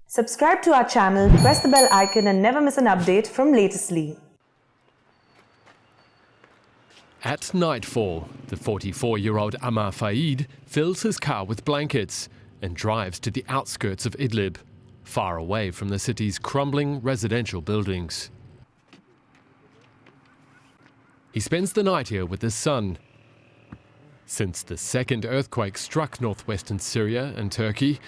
Subscribe to our channel, press the bell icon and never miss an update from Latestly. At nightfall, the 44-year-old Amar Faid fills his car with blankets and drives to the outskirts of Idlib, far away from the city's crumbling residential buildings. He spends the night here with his son. Since the second earthquake struck northwestern Syria and Turkey,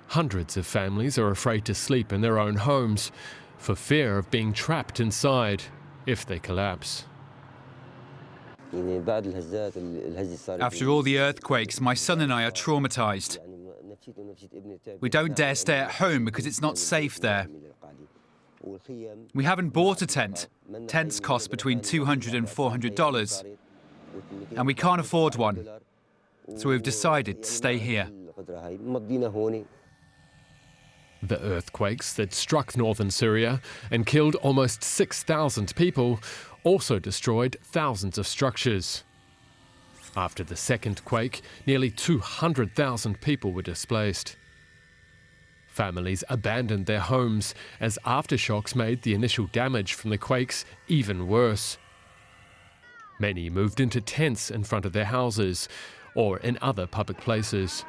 hundreds of families are afraid to sleep in their own homes for fear of being trapped inside if they collapse. After all the earthquakes, my son and I are traumatized. We don't dare stay at home because it's not safe there. We haven't bought a tent. Tents cost between $200 and $400, and we can't afford one. So we've decided to stay here. The earthquakes that struck northern Syria and killed almost 6,000 people also destroyed thousands of structures. After the second quake, nearly 200,000 people were displaced. Families abandoned their homes as aftershocks made the initial damage from the quakes even worse. Many moved into tents in front of their houses or in other public places.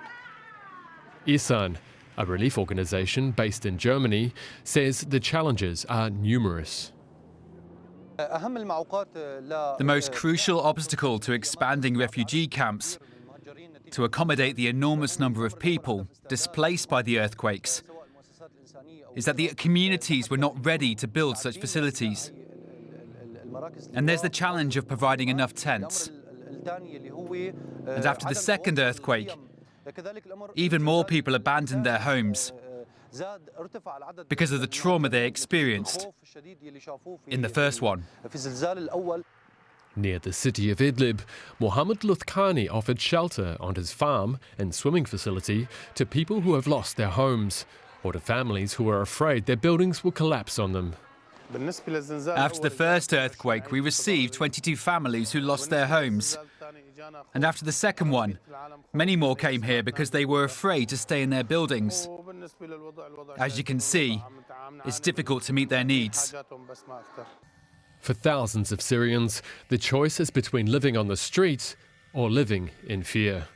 Isan, a relief organisation based in Germany, says the challenges are numerous. The most crucial obstacle to expanding refugee camps, to accommodate the enormous number of people displaced by the earthquakes, is that the communities were not ready to build such facilities. And there's the challenge of providing enough tents. And after the second earthquake, even more people abandoned their homes because of the trauma they experienced in the first one. Near the city of Idlib, Mohammed Luthkhani offered shelter on his farm and swimming facility to people who have lost their homes or to families who are afraid their buildings will collapse on them. After the first earthquake, we received 22 families who lost their homes. And after the second one, many more came here because they were afraid to stay in their buildings. As you can see, it's difficult to meet their needs. For thousands of Syrians, the choice is between living on the street or living in fear.